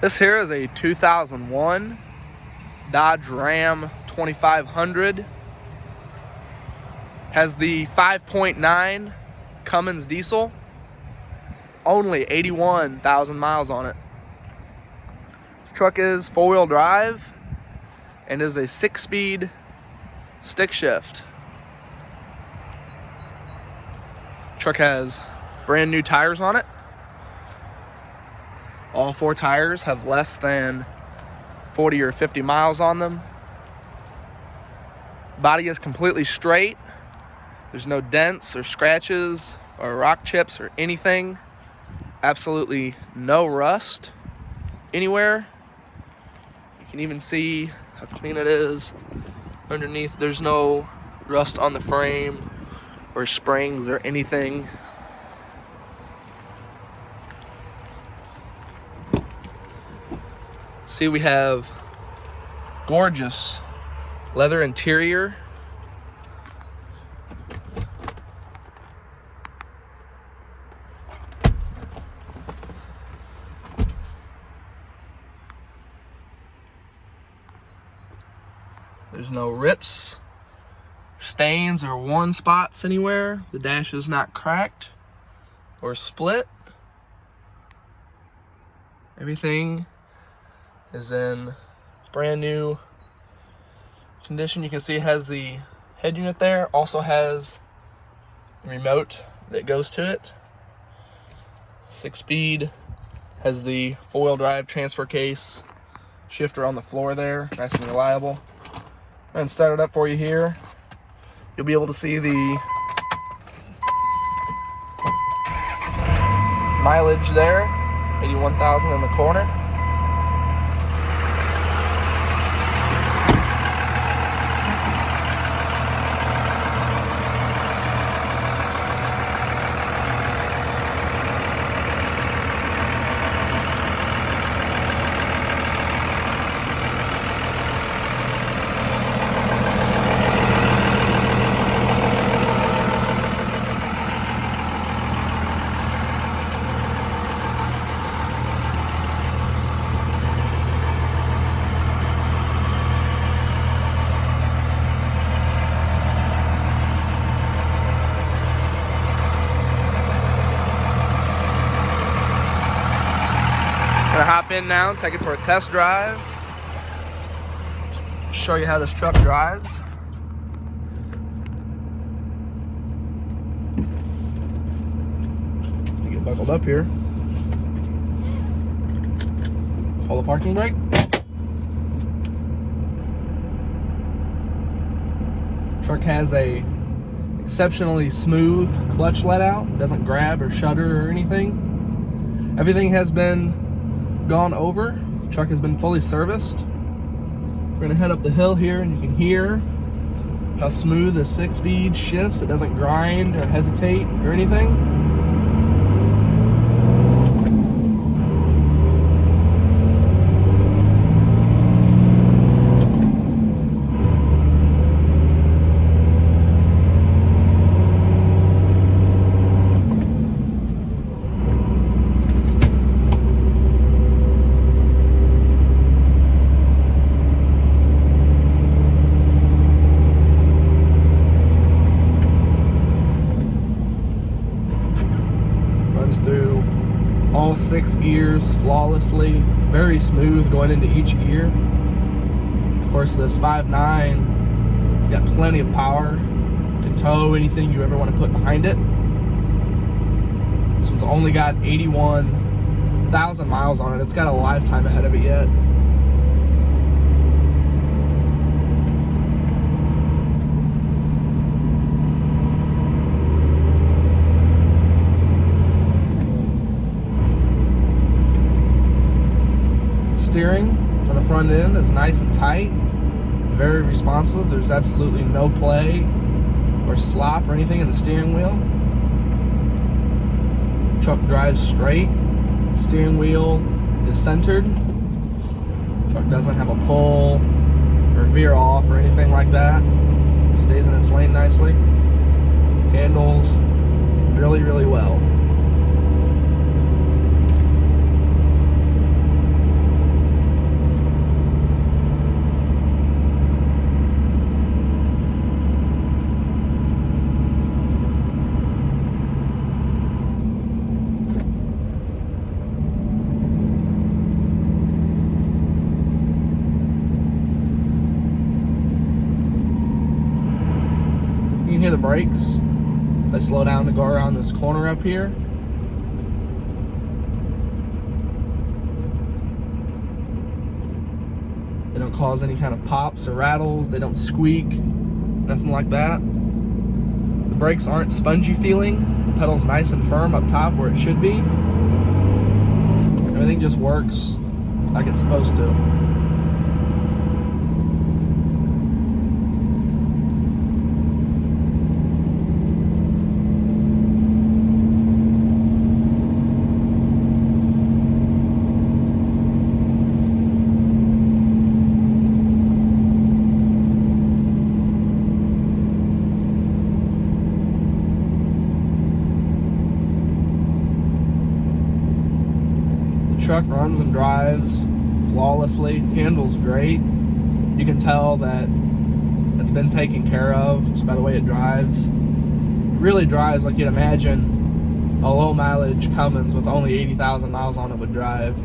This here is a 2001 Dodge Ram 2500. Has the 5.9 Cummins diesel. Only 81,000 miles on it. This truck is four-wheel drive and is a 6-speed stick shift. Truck has brand new tires on it. All four tires have less than 40 or 50 miles on them. Body is completely straight. There's no dents or scratches or rock chips or anything. Absolutely no rust anywhere. You can even see how clean it is underneath. There's no rust on the frame or springs or anything. See, we have gorgeous leather interior. There's no rips, stains, or worn spots anywhere. The dash is not cracked or split. Everything is in brand new condition. You can see it has the head unit there. Also has the remote that goes to it. 6-speed. Has the four-wheel drive transfer case. Shifter on the floor there. Nice and reliable. Go ahead and start it up for you here. You'll be able to see the mileage there. 81,000 in the corner. I'm gonna hop in now and take it for a test drive. Show you how this truck drives. Get buckled up here. Pull the parking brake. Truck has a exceptionally smooth clutch let out. It doesn't grab or shudder or anything. Everything has been gone over. Truck has been fully serviced. We're gonna head up the hill here and you can hear how smooth the 6-speed shifts. It doesn't grind or hesitate or anything. Through all 6 gears flawlessly, very smooth going into each gear. Of course, this 5.9 has got plenty of power, can tow anything you ever want to put behind it. This one's only got 81,000 miles on it. It's got a lifetime ahead of it yet. Steering on the front end is nice and tight, very responsive. There's absolutely no play or slop or anything in the steering wheel. Truck drives straight. Steering wheel is centered. Truck doesn't have a pull or veer off or anything like that. Stays in its lane nicely. Handles really, really well. hear the brakes as I slow down to go around this corner up here. They don't cause any kind of pops or rattles. They don't squeak, nothing like that. The brakes aren't spongy feeling. The pedal's nice and firm up top where it should be. Everything just works like it's supposed to. Truck runs and drives flawlessly, handles great. You can tell that it's been taken care of just by the way it drives. It really drives like you'd imagine a low mileage Cummins with only 80,000 miles on it would drive.